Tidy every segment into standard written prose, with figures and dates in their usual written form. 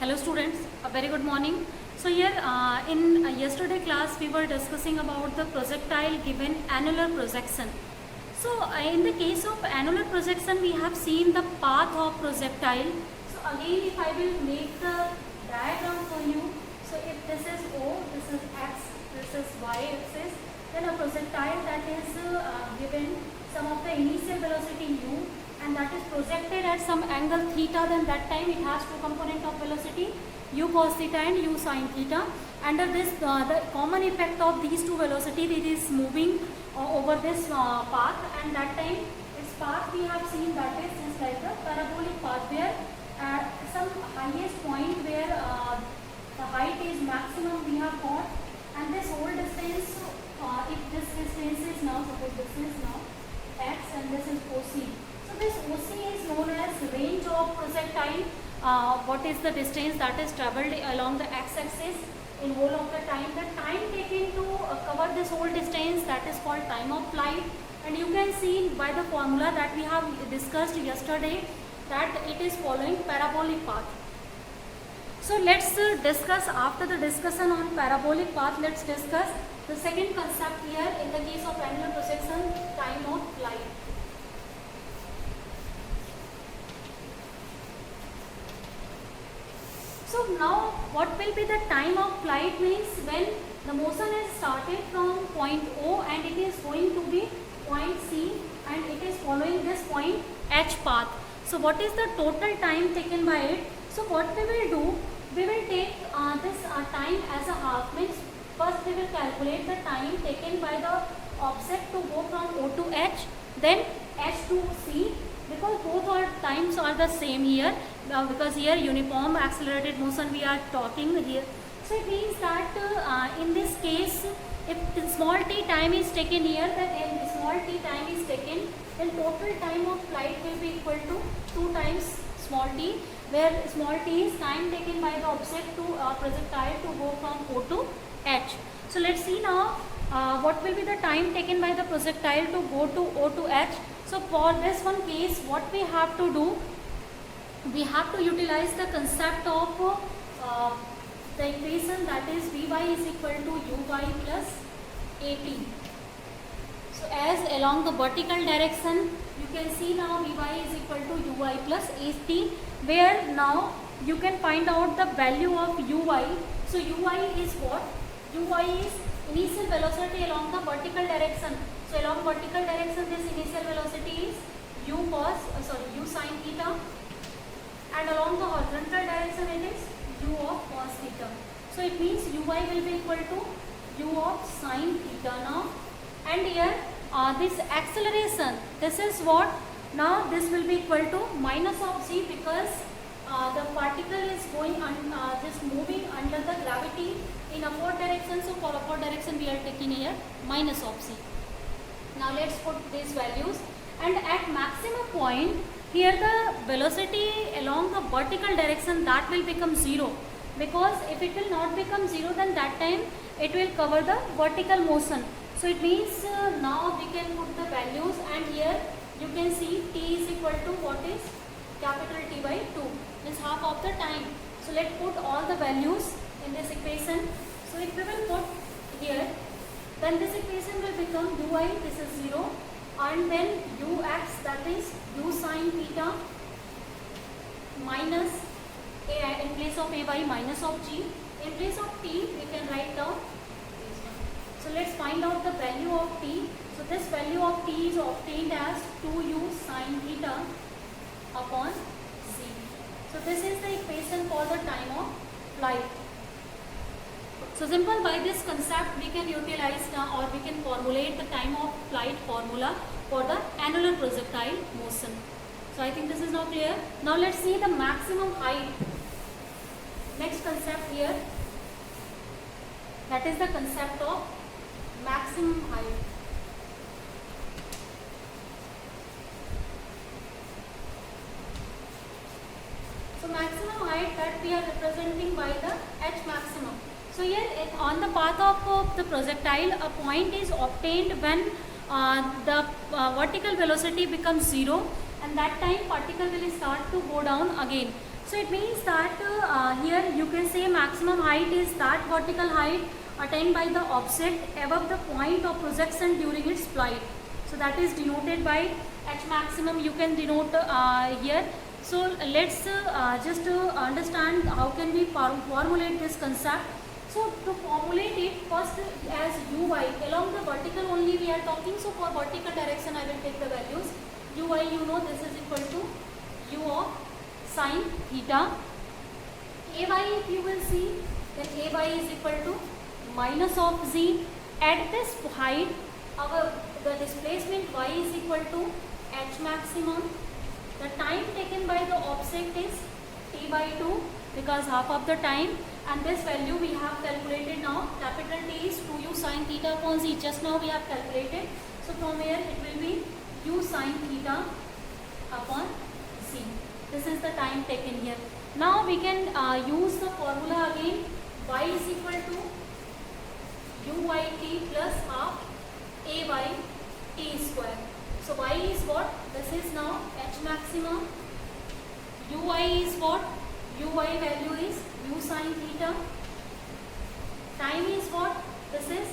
Hello students, a very good morning. So here in yesterday class we were discussing about the projectile given annular projection. So in the case of annular projection we have seen the path of projectile. So again if I will make the diagram for you. So if this is O, this is X, this is Y axis, then a projectile that is given some of the initial velocity U and that is projected at some angle theta, then that time it has two component of velocity, u cos theta and u sin theta. Under this the common effect of these two velocity, it is moving over this path, and that time its path we have seen that is just like the parabolic path where at some highest point where the height is maximum we have got, and this whole distance, if this distance is now, suppose this is now x and this is OC. So this OC is known as range of projectile. What is the distance that is travelled along the x-axis in whole of the time. The time taken to cover this whole distance, that is called time of flight. And you can see by the formula that we have discussed yesterday that it is following parabolic path. So let's discuss, after the discussion on parabolic path, let's discuss the second concept here in the case of annular projection, time of flight. So now what will be the time of flight means when the motion is started from point O and it is going to be point C and it is following this point H path. So what is the total time taken by it? So what we will do, we will take this time as a half, means first we will calculate the time taken by the object to go from O to H, then H to C, because both our times are the same here, because here uniform accelerated motion we are talking here. So it means that in this case, if small t time is taken here, then if small t time is taken, then total time of flight will be equal to 2 times small t, where small t is time taken by the object to projectile to go from O to H. So let's see now what will be the time taken by the projectile to go to O to H. So for this one case, what we have to do, we have to utilize the concept of the equation, that is Vy is equal to Uy plus At. So as along the vertical direction, you can see now Vy is equal to Uy plus At, where now you can find out the value of Uy. So Uy is what? Uy is initial velocity along the vertical direction. So along vertical direction, this initial velocity is u sin theta, and along the horizontal direction it is u of cos theta. So it means Uy will be equal to u of sin theta now. And here this acceleration, this is what? Now this will be equal to minus of c, because the particle is going just moving under the gravity in upward direction. So for upward direction we are taking here minus of c. Now let's put these values, and at maximum point here the velocity along the vertical direction, that will become 0, because if it will not become 0, then that time it will cover the vertical motion. So it means now we can put the values, and here you can see t is equal to what is capital T by 2, means half of the time. So let's put all the values in this equation. So if we will put here, then this equation will become Uy, this is 0, and then Ux, that is u sin theta minus a, in place of Ay minus of g. In place of t we can write down this one. So let's find out the value of t. So this value of t is obtained as 2u sin theta upon c. So this is the equation for the time of flight. So simple, by this concept we can utilize or we can formulate the time of flight formula for the annular projectile motion. So I think this is now clear. Now let's see the maximum height. Next concept here, that is the concept of maximum height. So maximum height that we are representing by the h maximum. So here on the path of the projectile, a point is obtained when the vertical velocity becomes 0, and that time particle will start to go down again. So it means that here you can say maximum height is that vertical height attained by the object above the point of projection during its flight. So that is denoted by h maximum. You can denote here. So let's just understand how can we formulate this concept. So to formulate it, first as uy along the vertical only we are talking. So for vertical direction I will take the values. Uy, you know, this is equal to u of sine theta. Ay, if you will see, then ay is equal to minus of z. At this height, the displacement y is equal to h maximum. The time taken by the object is t by 2 because half of the time, and this value we have calculated now. Capital T is 2u sine theta upon z. Just now we have calculated. So from here it will be u sine theta upon z. This is the time taken here. Now we can use the formula again. Y is equal to uyt plus half a by t square. So y is what? This is now h maximum. Uy is what? Uy value is u sine theta. Time is what? This is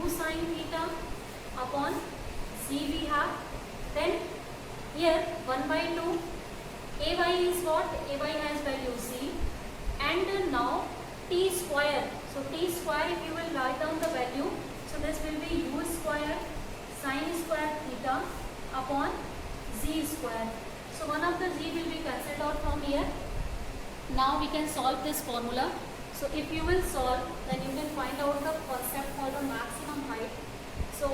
u sine theta upon z we have. Then here 1 by 2. Ay is what? Ay has value z. And now t square. So t square, if you will write down the value, so this will be u square sine square theta upon z square. So one of the z will be cancelled out from here. Now we can solve this formula. So if you will solve, then you can find out the concept for the maximum height. So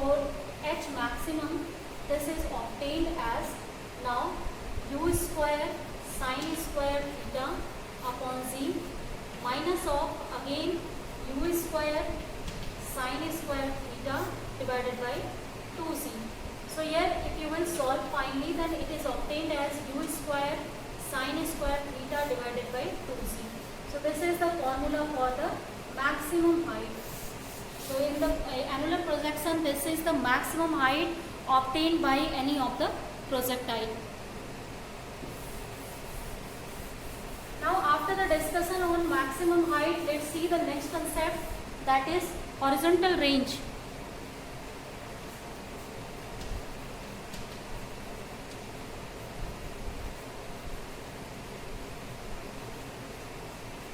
h maximum, this is obtained as now u square sine square theta upon z minus of again u square sine square theta divided by 2z. So here if you will solve finally, then it is obtained as u square sine square theta divided by 2z. So this is the formula for the maximum height. So in the annular projection, this is the maximum height obtained by any of the projectile. Now after the discussion on maximum height, let's see the next concept, that is horizontal range.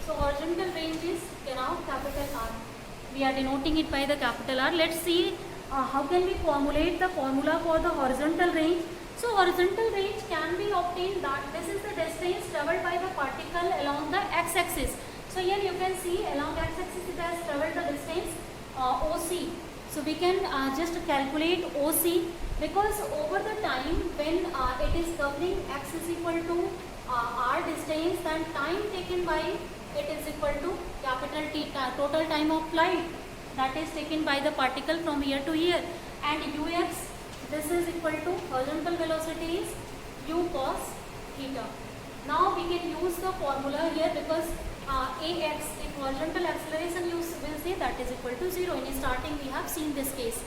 So horizontal range is now capital R. We are denoting it by the capital R. Let's see how can we formulate the formula for the horizontal range. So horizontal range can be obtained that this is the distance traveled by the particle along the x-axis. So here you can see along x-axis it has traveled the distance OC. So we can just calculate OC, because over the time when it is covering x is equal to r distance, then time taken by it is equal to capital T, total time of flight that is taken by the particle from here to here, and ux, this is equal to horizontal velocity is u cos theta. Now we can use the formula here, because ax, if horizontal acceleration you will say that is equal to 0. In starting we have seen this case.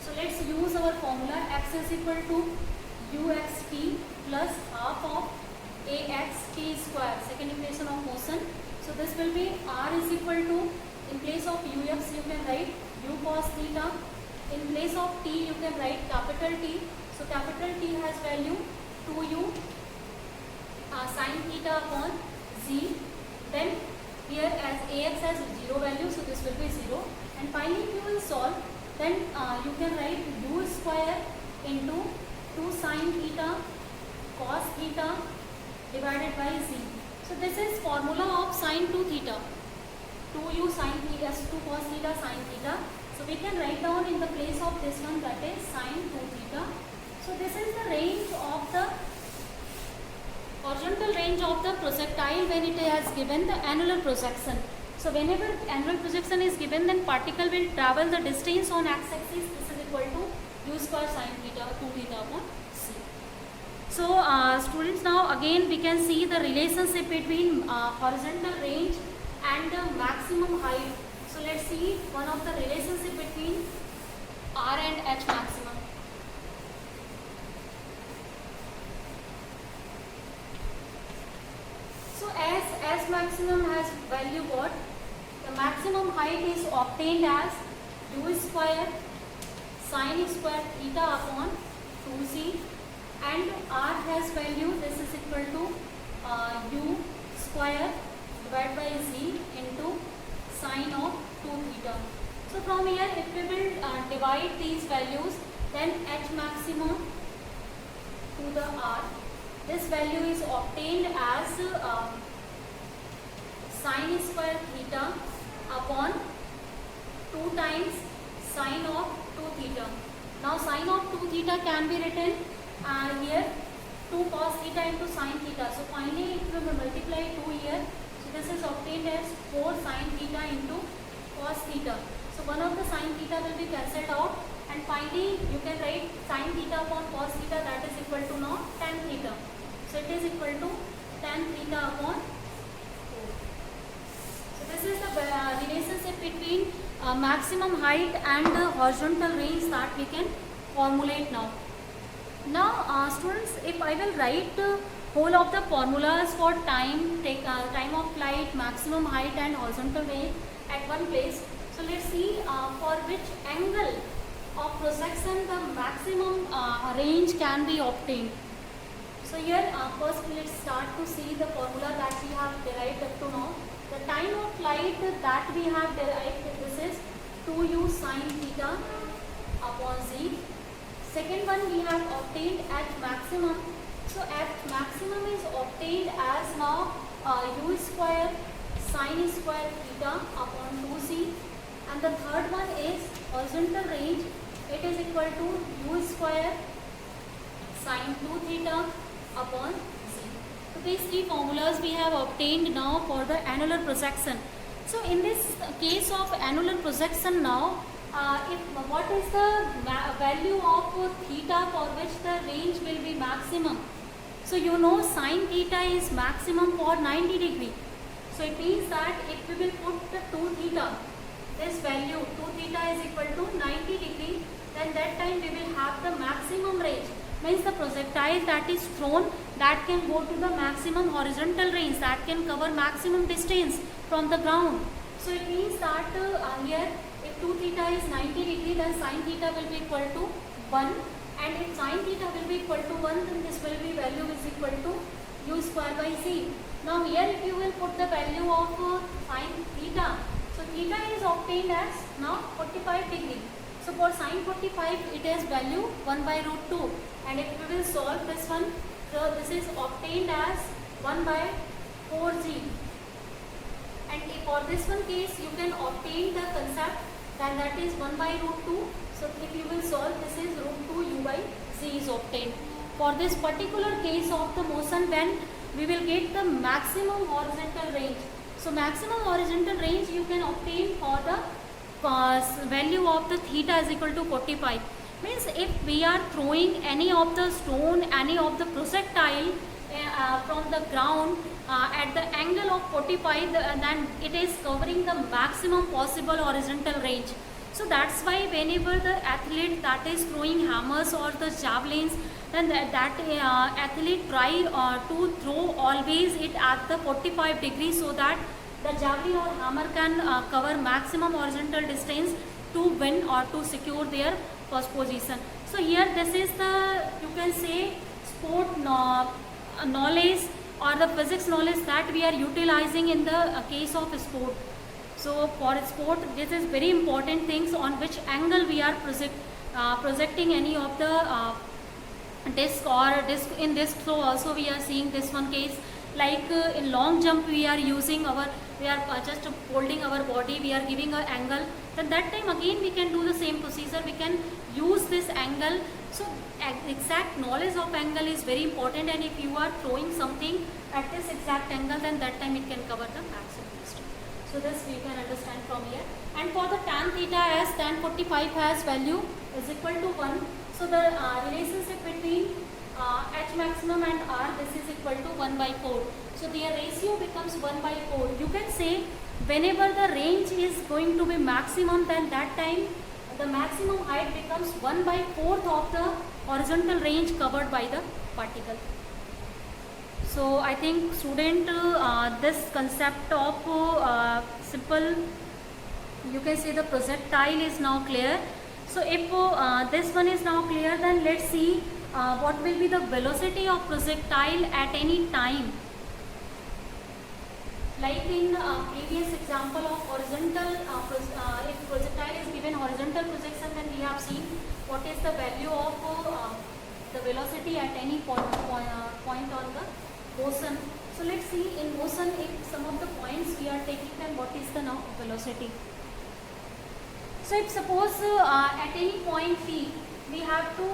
So let's use our formula. X is equal to uxt plus half of axt square, second equation of motion. So this will be r is equal to, in place of ux you can write u cos theta. In place of t you can write capital T. So capital T has value 2u sine theta upon z. Then here as ax has 0 value, so this will be 0. And finally if you will solve, then you can write u square into 2 sine theta cos theta divided by z. So this is formula of sine 2 theta. 2u sine theta, 2 cos theta sine theta. So we can write down in the place of this one, that is sine 2 theta. So this is the range of the horizontal range of the projectile when it has given the annular projection. So whenever annular projection is given, then particle will travel the distance on x-axis. This is equal to u square sine theta 2 theta upon c. So students, now again we can see the relationship between horizontal range and the maximum height. So let's see one of the relationship between r and h maximum. So value got, the maximum height is obtained as u square sin square theta upon 2c, and r has value, this is equal to u square divided by z into sine of 2 theta. So from here, if we will divide these values, then h maximum to the r, this value is obtained as sine square theta upon 2 times sine of 2 theta. Now sine of 2 theta can be written here 2 cos theta into sine theta. So finally if we multiply 2 here, so this is obtained as 4 sine theta into cos theta. So one of the sine theta will be cancelled out, and finally you can write sine theta upon cos theta, that is equal to now tan theta. So it is equal to tan theta upon 4. So this is the relationship between maximum height and the horizontal range that we can formulate now. Now students, if I will write whole of the formulas for time, take time of flight, maximum height and horizontal range at one place. So let's see for which angle of projection the maximum range can be obtained. So here first let's start to see the formula that we have derived up to now. The time of flight that we have derived, this is 2u sine theta upon z. Second one we have obtained at maximum. So at maximum is obtained as now u square sine square theta upon 2c. And the third one is horizontal range. It is equal to u square sine 2 theta upon z. So these three formulas we have obtained now for the annular projection. So in this case of annular projection now, what is the value of theta for which the range will be maximum? So you know sine theta is maximum for 90 degree. So it means that if we will put the 2 theta, this value 2 theta is equal to 90 degree, then that time we will have the maximum range. Means the projectile that is thrown, that can go to the maximum horizontal range, that can cover maximum distance from the ground. So it means that here if 2 theta is 90 degree, then sine theta will be equal to 1, and if sine theta will be equal to 1, then this will be value is equal to u square by z. Now here if you will put the value of sine theta, so theta is obtained as now 45 degree. So for sine 45 it is value 1 by root 2, and if we will solve this one, so this is obtained as 1 by 4g. And if for this one case you can obtain the concept, then that is 1 by root 2. So if you will solve, this is root 2 u by z is obtained. For this particular case of the motion, when we will get the maximum horizontal range. So maximum horizontal range you can obtain for the value of the theta is equal to 45. Means if we are throwing any of the stone, any of the projectile from the ground at the angle of 45, then it is covering the maximum possible horizontal range. So that's why whenever the athlete that is throwing hammers or the javelins, then that athlete try to throw always it at the 45 degrees, so that the javelin or hammer can cover maximum horizontal distance to win or to secure their first position. So here this is the, you can say, sport knowledge or the physics knowledge that we are utilizing in the case of sport. So for sport, this is very important things on which angle we are projecting any of the disc, or disc in disc throw also we are seeing this one case. Like in long jump we are using our, we are just holding our body, we are giving an angle, then that time again we can do the same procedure, we can use this angle. So exact knowledge of angle is very important, and if you are throwing something at this exact angle, then that time it can cover the maximum distance. So this we can understand from here. And for the tan theta, as tan 45 has value is equal to 1. So the relationship between h maximum and r, this is equal to 1 by 4. So their ratio becomes 1 by 4. You can say whenever the range is going to be maximum, then that time the maximum height becomes 1 by 4th of the horizontal range covered by the particle. So I think student, this concept of simple, you can say the projectile is now clear. So if this one is now clear, then let's see what will be the velocity of projectile at any time. Like in previous example of horizontal, if projectile is given horizontal projection, then we have seen what is the value of the velocity at any point on the motion. So let's see in motion, if some of the points we are taking, then what is the now velocity. So if suppose at any point P, we have to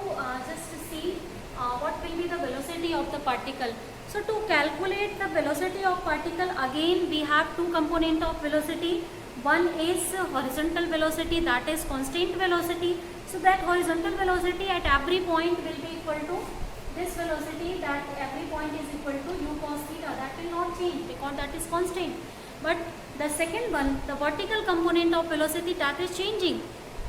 just see what will be the velocity of the particle. So to calculate the velocity of particle, again we have two component of velocity. One is horizontal velocity, that is constant velocity. So that horizontal velocity at every point will be equal to this velocity, that every point is equal to u cos theta. That will not change because that is constant. But the second one, the vertical component of velocity, that is changing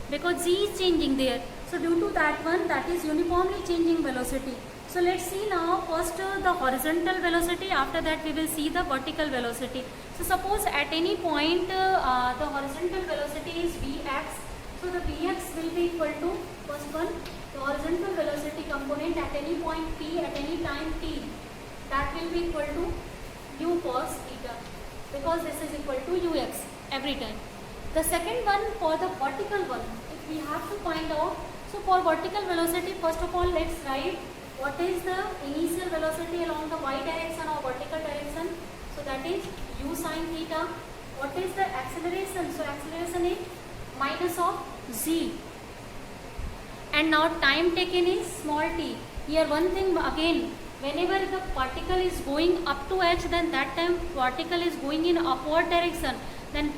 because z is changing there. So due to that one, that is uniformly changing velocity. So let's see now first the horizontal velocity, after that we will see the vertical velocity. So suppose at any point the horizontal velocity is Vx. So the Vx will be equal to, first one, the horizontal velocity component at any point P at any time t, that will be equal to u cos theta, because this is equal to ux every time. The second one, for the vertical one, if we have to find out, so for vertical velocity, first of all let's write what is the initial velocity along the y direction or vertical direction. So that is u sin theta. What is the acceleration? So acceleration is minus of z. And now time taken is small t. Here one thing again, whenever the particle is going up to h, then that time particle is going in upward direction, then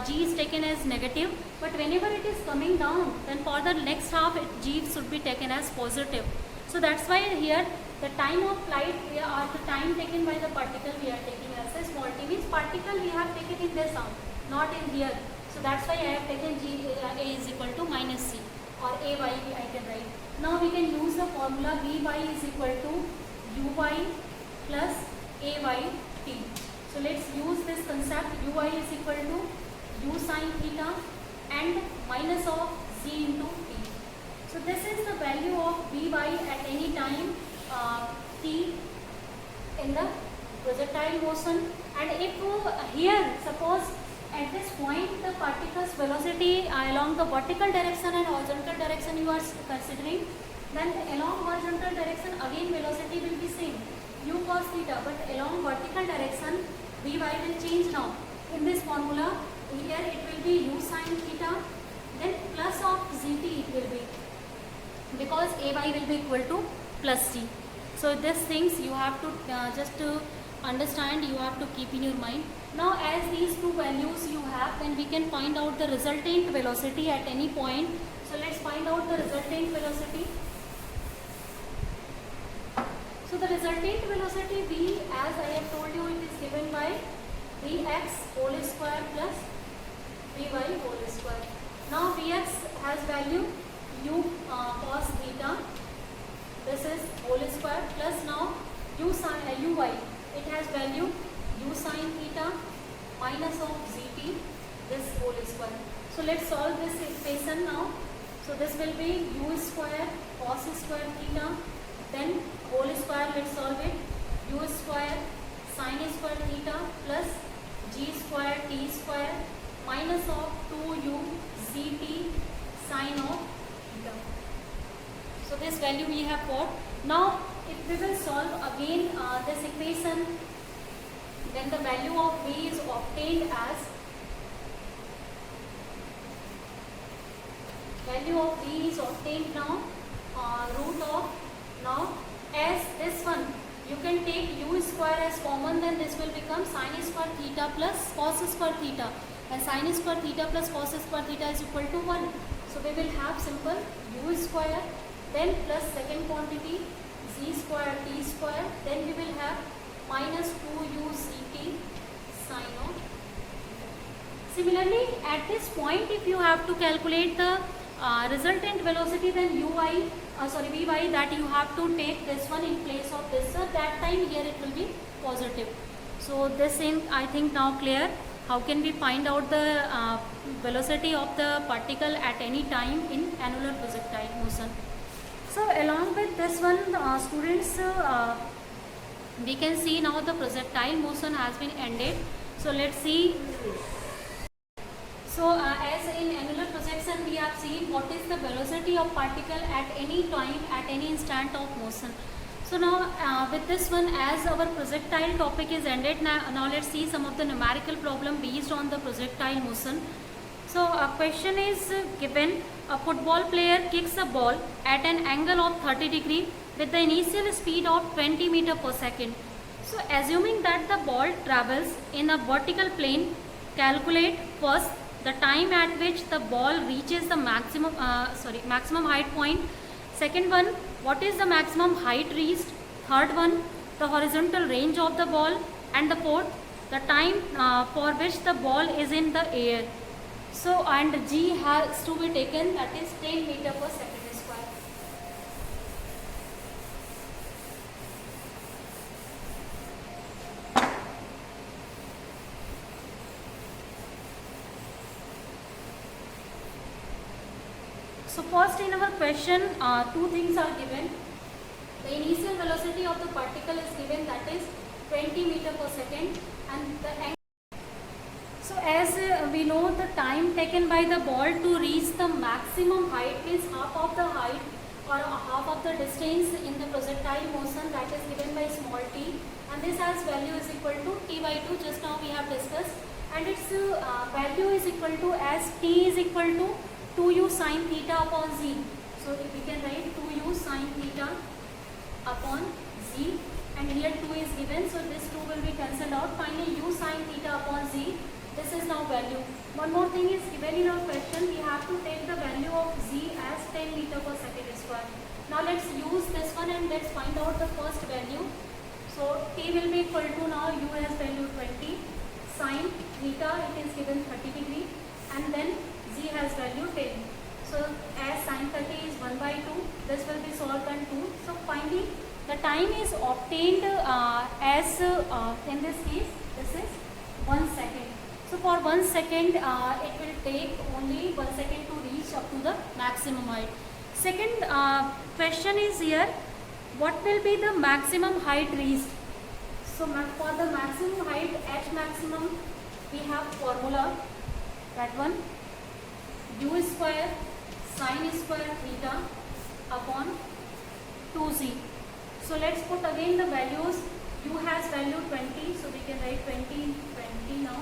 g is taken as negative. But whenever it is coming down, then for the next half g should be taken as positive. So that's why here the time of flight or the time taken by the particle we are taking as a small t, means particle we have taken in this arm, not in here. So that's why I have taken a is equal to minus c, or ay I can write. Now we can use the formula Vy is equal to uy plus ay t. So let's use this concept. Uy is equal to u sin theta and minus of z into t. So this is the value of Vy at any time t in the projectile motion. And if here suppose at this point the particle's velocity along the vertical direction and horizontal direction you are considering, then along horizontal direction again velocity will be same, u cos theta, but along vertical direction Vy will change now. In this formula here it will be u sin theta, then plus of zt it will be, because ay will be equal to plus c. So these things you have to just to understand, you have to keep in your mind. Now as these two values you have, then we can find out the resultant velocity at any point. So let's find out the resultant velocity. So the resultant velocity v, as I have told you, it is given by vx whole square plus vy whole square. Now vx has value u cos theta, this is whole square, plus now u sin uy, it has value u sin theta minus of zt, this whole square. So let's solve this equation now. So this will be u square cos square theta, then whole square, let's solve it, u square sin square theta plus g square t square minus of 2u zt sin of theta. So this value we have got. Now if we will solve again this equation, then the value of v is obtained as now root of, now as this one you can take u square as common, then this will become sin square theta plus cos square theta, and sin square theta plus cos square theta is equal to 1. So we will have simple u square, then plus second quantity z square t square, then we will have minus 2u ct sin of theta. Similarly at this point if you have to calculate the resultant velocity, then uy sorry Vy, that you have to take this one in place of this, so that time here it will be positive. So this in I think now clear. How can we find out the velocity of the particle at any time in annular projectile motion? So along with this one, students, we can see now the projectile motion has been ended. So let's see. So as in annular projection, we have seen what is the velocity of particle at any time, at any instant of motion. So now with this one, as our projectile topic is ended, now let's see some of the numerical problem based on the projectile motion. So a question is given: a football player kicks a ball at an angle of 30 degree with the initial speed of 20 meter per second. So assuming that the ball travels in a vertical plane, calculate first the time at which the ball reaches the maximum height point. Second one, what is the maximum height reached? Third one, the horizontal range of the ball. And the fourth, the time for which the ball is in the air. So and G has to be taken, that is 10 meter per second square. So first in our question, two things are given. The initial velocity of the particle is given, that is 20 meter per second, and the angle. So as we know, the time taken by the ball to reach the maximum height is half of the height or half of the distance in the projectile motion, that is given by small t, and this as value is equal to t by 2, just now we have discussed, and its value is equal to, as t is equal to 2u sin theta upon z. So if we can write 2u sin theta upon z, and here 2 is given, so this 2 will be cancelled out. Finally u sin theta upon z, this is now value. One more thing is given in our question, we have to take the value of z as 10 meter per second square. Now let's use this one and let's find out the first value. So t will be equal to, now u has value 20, sin theta it is given 30 degree, and then z has value 10. So as sin 30 is 1 by 2, this will be solved on 2. So finally the time is obtained as in this case, this is 1 second. So for 1 second it will take only 1 second to reach up to the maximum height. Second question is here, what will be the maximum height reached? So for the maximum height, at maximum, we have formula, that one, u square sin square theta upon 2z. So let's put again the values. U has value 20, so we can write 20 now.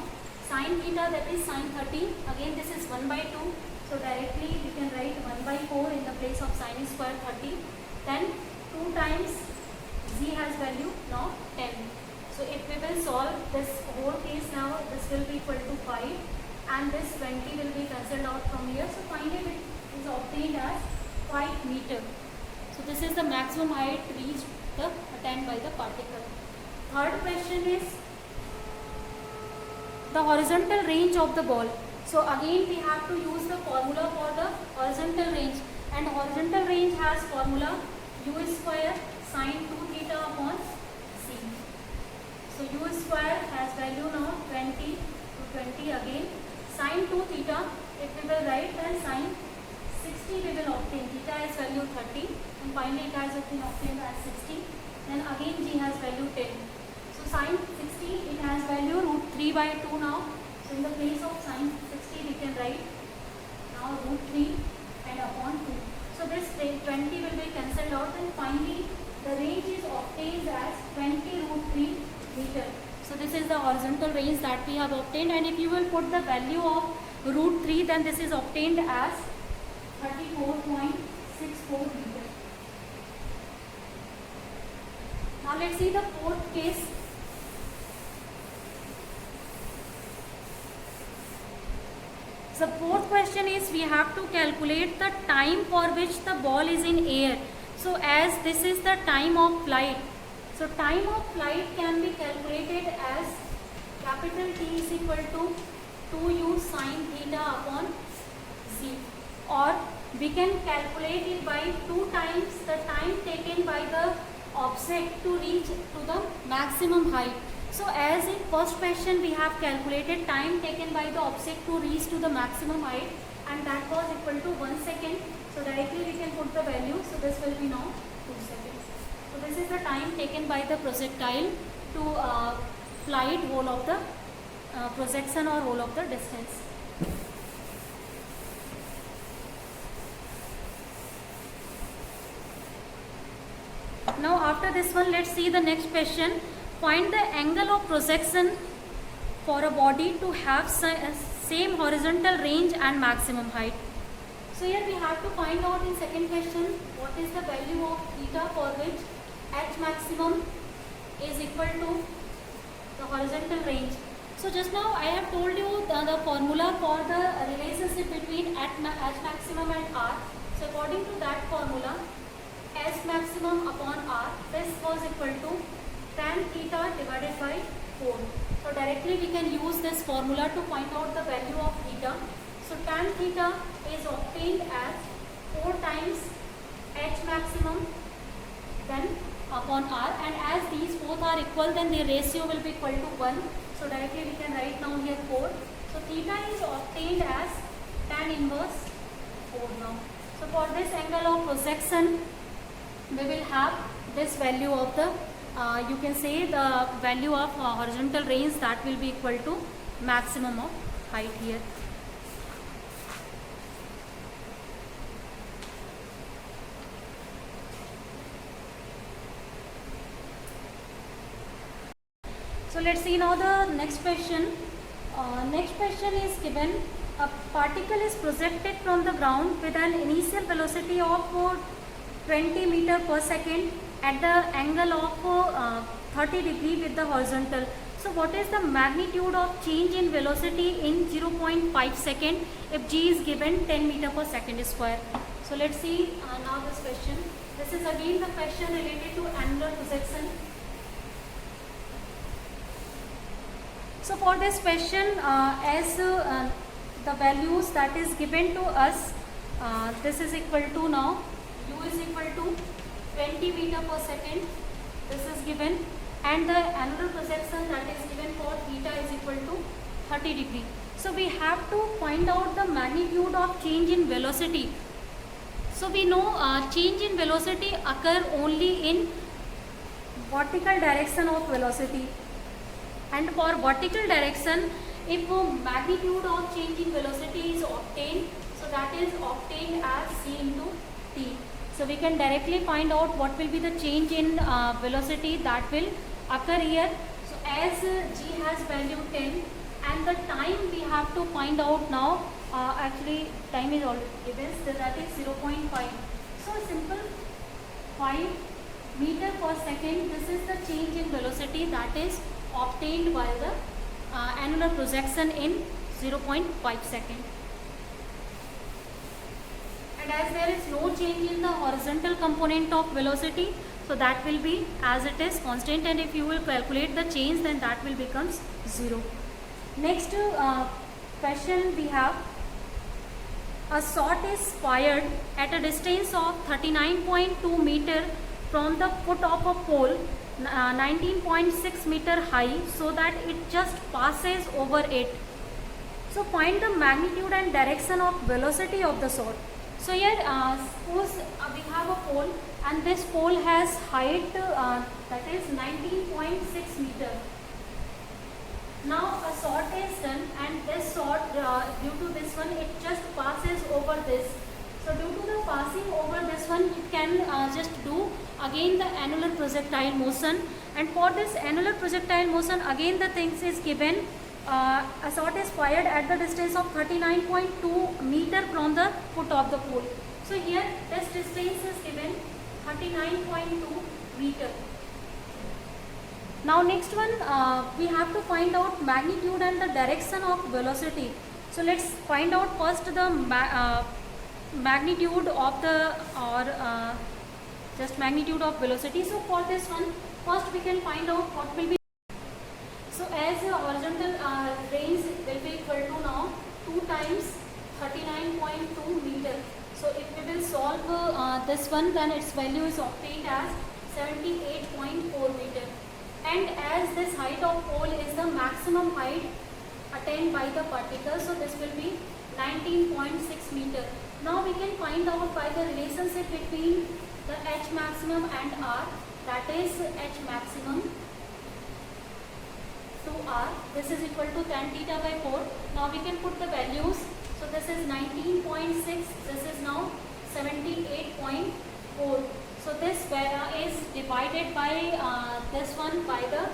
Sin theta, that is sin 30, again this is 1 by 2, so directly we can write 1 by 4 in the place of sin square 30. Then 2 times z has value now 10. So if we will solve this whole case now, this will be equal to 5, and this 20 will be cancelled out from here. So finally it is obtained as 5 meter. So this is the maximum height reached attained by the particle. Third question is the horizontal range of the ball. So again we have to use the formula for the horizontal range, and horizontal range has formula u square sin 2 theta upon c. So u square has value now 20 to 20 again. Sin 2 theta, if we will write, then sin 60 we will obtain. Theta has value 30, and finally it has been obtained as 60. Then again g has value 10. So sin 60, it has value root 3 by 2 now. So in the place of sin 60 we can write now root 3 and upon 2. So this 20 will be cancelled out, and finally the range is obtained as 20 root 3 meter. So this is the horizontal range that we have obtained, and if you will put the value of root 3, then this is obtained as 34.64 meter. Now let's see the fourth case. The fourth question is, we have to calculate the time for which the ball is in air. So as this is the time of flight, so time of flight can be calculated as capital T is equal to 2u sin theta upon z, or we can calculate it by 2 times the time taken by the object to reach to the maximum height. So as in first question we have calculated time taken by the object to reach to the maximum height, and that was equal to 1 second. So directly we can put the value. So this will be now 2 seconds. So this is the time taken by the projectile to fly it whole of the projection or whole of the distance. Now after this one, let's see the next question. Find the angle of projection for a body to have same horizontal range and maximum height. So here we have to find out in second question what is the value of theta for which h maximum is equal to the horizontal range. So just now I have told you the formula for the relationship between h maximum and r. So according to that formula, S maximum upon R, this was equal to tan theta divided by 4. So directly we can use this formula to find out the value of theta. So tan theta is obtained as 4 times H maximum then upon R, and as these both are equal, then the ratio will be equal to 1. So directly we can write down here 4. So theta is obtained as tan inverse 4 now. So for this angle of projection, we will have this value of the you can say the value of horizontal range, that will be equal to maximum of height here. So let's see now the next question. Next question is given: a particle is projected from the ground with an initial velocity of 20 meter per second at the angle of 30 degree with the horizontal. So what is the magnitude of change in velocity in 0.5 second if g is given 10 meter per second square? So let's see now this question. This is again the question related to angular projection. So for this question, as the values that is given to us, this is equal to now u is equal to 20 meter per second, this is given, and the angular projection that is given for theta is equal to 30 degree. So we have to find out the magnitude of change in velocity. So we know change in velocity occur only in vertical direction of velocity, and for vertical direction, if magnitude of change in velocity is obtained, so that is obtained as c into t. So we can directly find out what will be the change in velocity that will occur here. So as g has value 10 and the time we have to find out now, actually time is already given, so that is 0.5. So simple, 5 meter per second, this is the change in velocity that is obtained by the angular projection in 0.5 second. And as there is no change in the horizontal component of velocity, so that will be as it is constant, and if you will calculate the change, then that will becomes 0. Next question we have: a shot is fired at a distance of 39.2 meter from the foot of a pole 19.6 meter high, so that it just passes over it. So find the magnitude and direction of velocity of the shot. So here suppose we have a pole, and this pole has height that is 19.6 meter. Now a shot is done, and this shot due to this one, it just passes over this. So due to the passing over this one, you can just do again the annular projectile motion, and for this annular projectile motion, again the things is given. A shot is fired at the distance of 39.2 meter from the foot of the pole. So here this distance is given 39.2 meter. Now next one, we have to find out magnitude and the direction of velocity. So let's find out first the magnitude of the just magnitude of velocity. So for this one, first we can find out what will be. So as the horizontal range will be equal to now 2 times 39.2 meter. So if this one, then its value is obtained as 78.4 meter. And as this height of pole is the maximum height attained by the particle, so this will be 19.6 meter. Now we can find out by the relationship between the H maximum and R, that is H maximum to R, this is equal to tan theta by 4. Now we can put the values. So this is 19.6, this is now 78.4. So this is divided by this one by the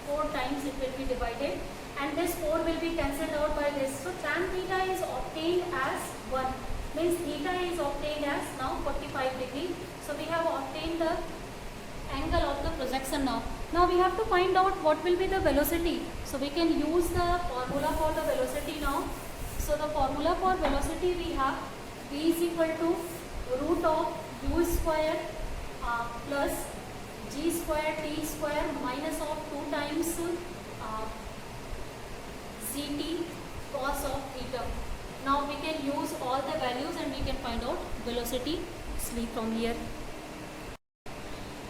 4 times it will be divided, and this 4 will be cancelled out by this. So tan theta is obtained as 1, means theta is obtained as now 45 degree. So we have obtained the angle of the projection now. Now we have to find out what will be the velocity. So we can use the formula for the velocity now. So the formula for velocity we have v is equal to root of u square plus g square t square minus of 2 times ct cos of theta. Now we can use all the values and we can find out velocity easily from here.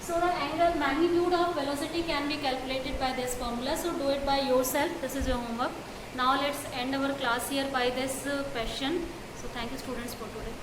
So the angle magnitude of velocity can be calculated by this formula. So do it by yourself. This is your homework. Now let's end our class here by this question. So thank you students for today.